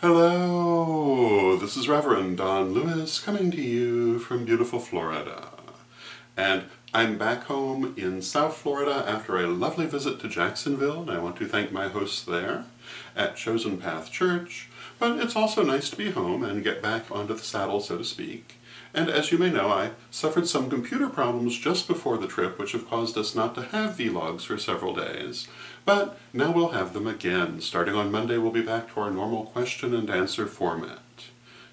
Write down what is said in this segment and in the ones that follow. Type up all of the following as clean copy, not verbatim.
Hello, this is Reverend Don Lewis coming to you from beautiful Florida. And I'm back home in South Florida after a lovely visit to Jacksonville, and I want to thank my hosts there at Chosen Path Church. But it's also nice to be home and get back onto the saddle, so to speak. And as you may know, I suffered some computer problems just before the trip, which have caused us not to have vlogs for several days. But now we'll have them again. Starting on Monday, we'll be back to our normal question and answer format.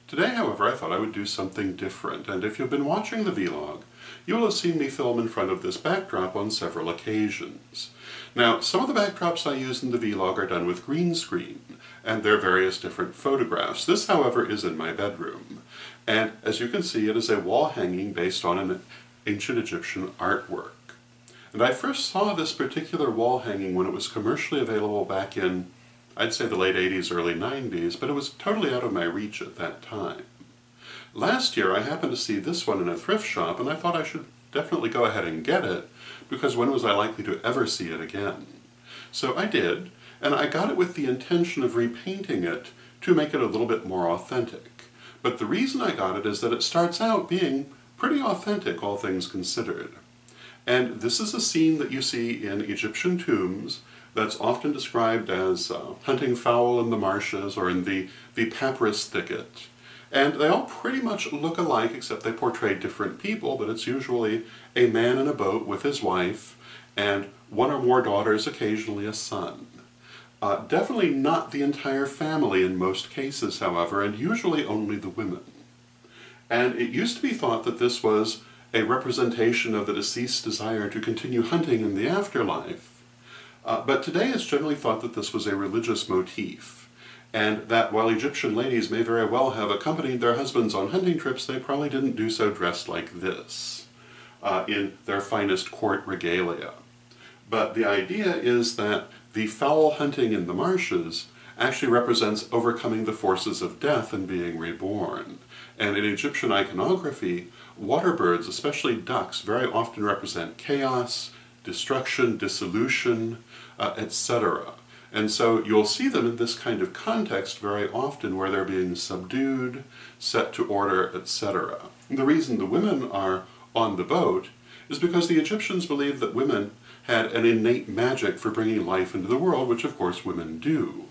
Today, however, I thought I would do something different, and if you've been watching the vlog, you will have seen me film in front of this backdrop on several occasions. Now, some of the backdrops I use in the vlog are done with green screen, and they're various different photographs. This, however, is in my bedroom. And as you can see, it is a wall hanging based on an ancient Egyptian artwork. And I first saw this particular wall hanging when it was commercially available back in, I'd say the late 80s, early 90s, but it was totally out of my reach at that time. Last year I happened to see this one in a thrift shop, and I thought I should definitely go ahead and get it, because when was I likely to ever see it again? So I did, and I got it with the intention of repainting it to make it a little bit more authentic. But the reason I got it is that it starts out being pretty authentic, all things considered. And this is a scene that you see in Egyptian tombs that's often described as hunting fowl in the marshes or in the papyrus thicket. And they all pretty much look alike, except they portray different people, but it's usually a man in a boat with his wife and one or more daughters, occasionally a son. Definitely not the entire family in most cases, however, and usually only the women. And it used to be thought that this was a representation of the deceased's desire to continue hunting in the afterlife. But today it's generally thought that this was a religious motif, and that while Egyptian ladies may very well have accompanied their husbands on hunting trips, they probably didn't do so dressed like this, in their finest court regalia. But the idea is that the fowl hunting in the marshes actually represents overcoming the forces of death and being reborn. And in Egyptian iconography, water birds, especially ducks, very often represent chaos, destruction, dissolution, etc. And so you'll see them in this kind of context very often where they're being subdued, set to order, etc. The reason the women are on the boat is because the Egyptians believed that women had an innate magic for bringing life into the world, which of course women do.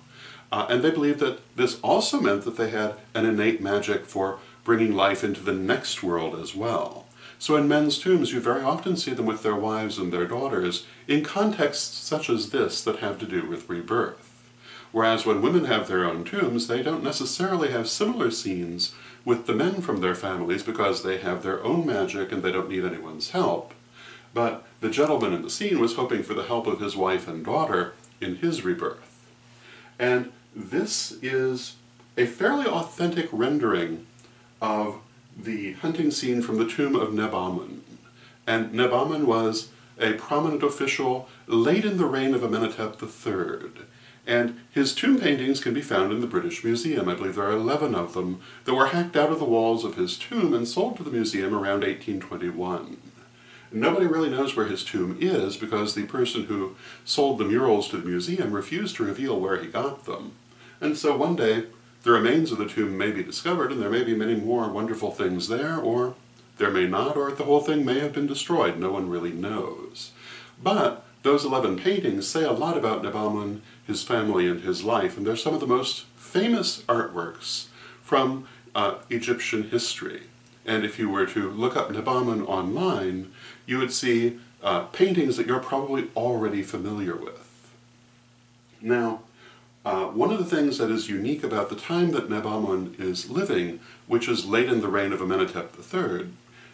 And they believed that this also meant that they had an innate magic for bringing life into the next world as well. So in men's tombs, you very often see them with their wives and their daughters in contexts such as this that have to do with rebirth. Whereas when women have their own tombs, they don't necessarily have similar scenes with the men from their families because they have their own magic and they don't need anyone's help. But the gentleman in the scene was hoping for the help of his wife and daughter in his rebirth. And this is a fairly authentic rendering of the hunting scene from the tomb of Neb-Amun. And Neb-Amun was a prominent official late in the reign of Amenhotep III. And his tomb paintings can be found in the British Museum. I believe there are 11 of them that were hacked out of the walls of his tomb and sold to the museum around 1821. Nobody really knows where his tomb is because the person who sold the murals to the museum refused to reveal where he got them. And so one day, the remains of the tomb may be discovered, and there may be many more wonderful things there, or there may not, or the whole thing may have been destroyed. No one really knows. But those 11 paintings say a lot about Neb-Amun, his family, and his life, and they're some of the most famous artworks from Egyptian history. And if you were to look up Neb-Amun online, you would see paintings that you're probably already familiar with. Now, one of the things that is unique about the time that Neb-Amun is living, which is late in the reign of Amenhotep III,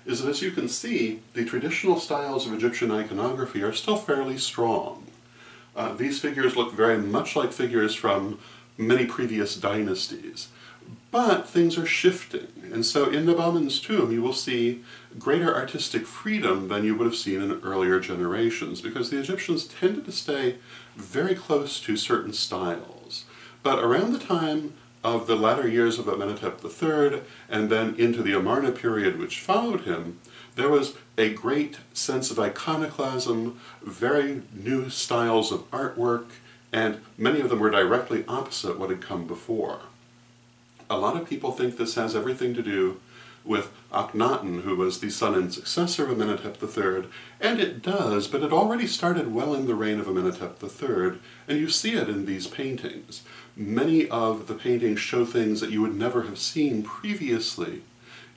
is that as you can see, the traditional styles of Egyptian iconography are still fairly strong. These figures look very much like figures from many previous dynasties. But things are shifting, and so in Neb-Amun's tomb you will see greater artistic freedom than you would have seen in earlier generations, because the Egyptians tended to stay very close to certain styles. But around the time of the latter years of Amenhotep III, and then into the Amarna period which followed him, there was a great sense of iconoclasm, very new styles of artwork, and many of them were directly opposite what had come before. a lot of people think this has everything to do with Akhenaten, who was the son and successor of Amenhotep III, and it does, but it already started well in the reign of Amenhotep III, and you see it in these paintings. Many of the paintings show things that you would never have seen previously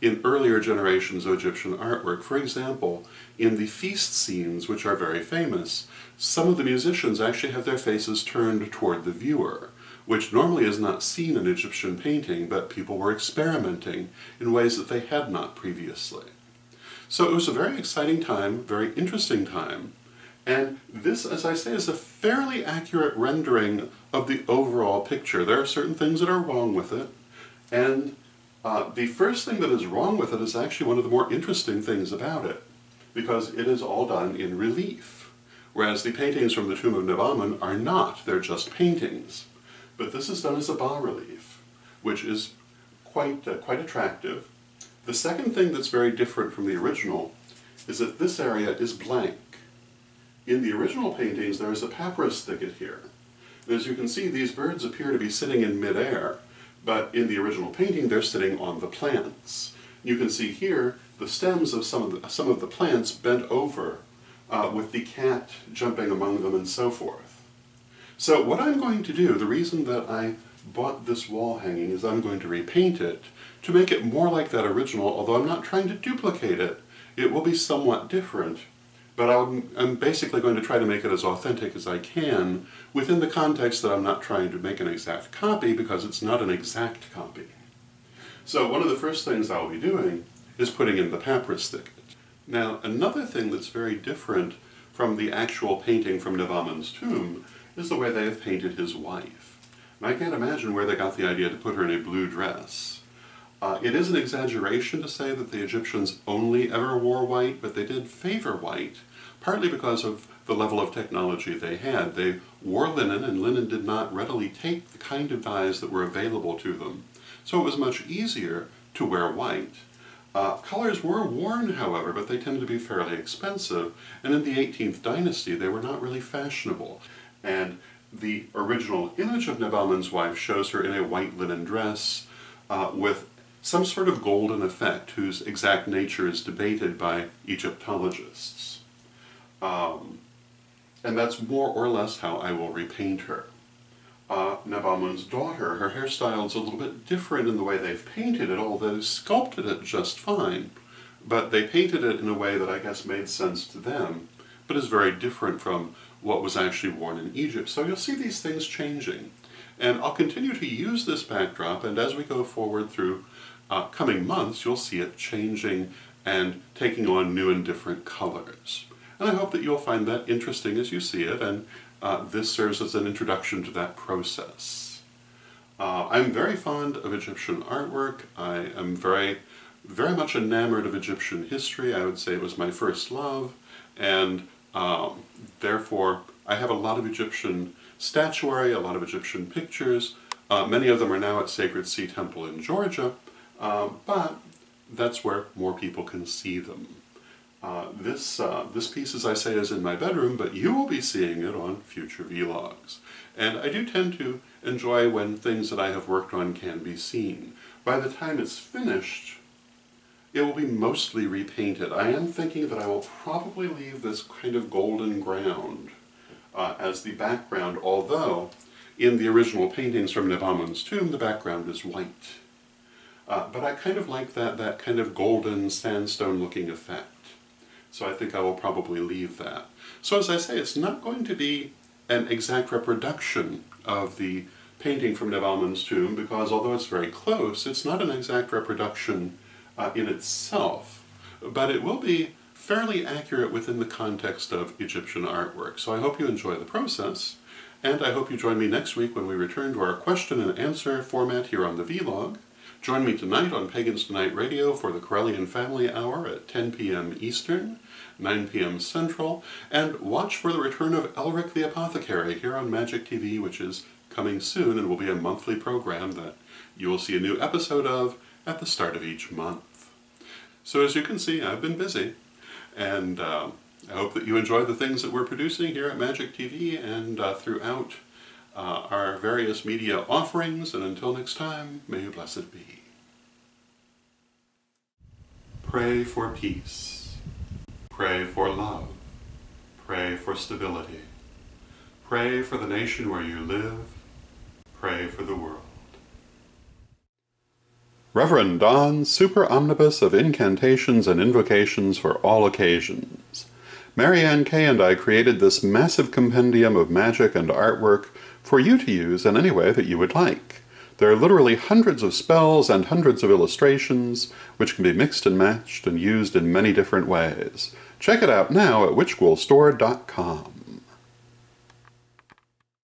in earlier generations of Egyptian artwork. For example, in the feast scenes, which are very famous, some of the musicians actually have their faces turned toward the viewer, which normally is not seen in Egyptian painting, but people were experimenting in ways that they had not previously. So it was a very exciting time, very interesting time, and this, as I say, is a fairly accurate rendering of the overall picture. There are certain things that are wrong with it, and the first thing that is wrong with it is actually one of the more interesting things about it, because it is all done in relief, whereas the paintings from the tomb of Nebamun are not, they're just paintings. But this is done as a bas-relief, which is quite attractive. The second thing that's very different from the original is that this area is blank. In the original paintings, there is a papyrus thicket here. And as you can see, these birds appear to be sitting in midair, but in the original painting, they're sitting on the plants. You can see here the stems of some of the plants bent over, with the cat jumping among them and so forth. So what I'm going to do, the reason that I bought this wall hanging is I'm going to repaint it to make it more like that original, although I'm not trying to duplicate it. It will be somewhat different, but I'm basically going to try to make it as authentic as I can within the context that I'm not trying to make an exact copy, because it's not an exact copy. So one of the first things I'll be doing is putting in the papyrus thicket. Now, another thing that's very different from the actual painting from Nebamun's tomb is the way they have painted his wife. And I can't imagine where they got the idea to put her in a blue dress. It is an exaggeration to say that the Egyptians only ever wore white, but they did favor white, partly because of the level of technology they had. They wore linen, and linen did not readily take the kind of dyes that were available to them. So it was much easier to wear white. Colors were worn, however, but they tended to be fairly expensive, and in the 18th dynasty they were not really fashionable. And the original image of Nebamun's wife shows her in a white linen dress with some sort of golden effect whose exact nature is debated by Egyptologists. And that's more or less how I will repaint her. Nebamun's daughter, her hairstyle is a little bit different in the way they've painted it, although they sculpted it just fine. But they painted it in a way that I guess made sense to them, but is very different from what was actually worn in Egypt. So you'll see these things changing. And I'll continue to use this backdrop, and as we go forward through coming months, you'll see it changing and taking on new and different colors. And I hope that you'll find that interesting as you see it, and this serves as an introduction to that process. I'm very fond of Egyptian artwork. I am very much enamored of Egyptian history. I would say it was my first love, and therefore I have a lot of Egyptian statuary, a lot of Egyptian pictures. Many of them are now at Sacred Sea Temple in Georgia, but that's where more people can see them. This piece, as I say, is in my bedroom, but you will be seeing it on future vlogs. And I do tend to enjoy when things that I have worked on can be seen. By the time it's finished, it will be mostly repainted. I am thinking that I will probably leave this kind of golden ground as the background, although in the original paintings from Nebamun's tomb, the background is white. But I kind of like that kind of golden sandstone-looking effect. So I think I will probably leave that. So as I say, it's not going to be an exact reproduction of the painting from Nebamun's tomb, because although it's very close, it's not an exact reproduction in itself, but it will be fairly accurate within the context of Egyptian artwork. So I hope you enjoy the process, and I hope you join me next week when we return to our question and answer format here on the vlog. Join me tonight on Pagans Tonight Radio for the Correllian Family Hour at 10 p.m. Eastern, 9 p.m. Central, and watch for the return of Elric the Apothecary here on Magic TV, which is coming soon and will be a monthly program that you will see a new episode of at the start of each month. So as you can see, I've been busy, and I hope that you enjoy the things that we're producing here at Magic TV and throughout our various media offerings, and until next time, may you blessed be. Pray for peace. Pray for love. Pray for stability. Pray for the nation where you live. Pray for the world. Reverend Don, super omnibus of incantations and invocations for all occasions. Marianne Kay and I created this massive compendium of magic and artwork for you to use in any way that you would like. There are literally hundreds of spells and hundreds of illustrations, which can be mixed and matched and used in many different ways. Check it out now at witchghoulstore.com.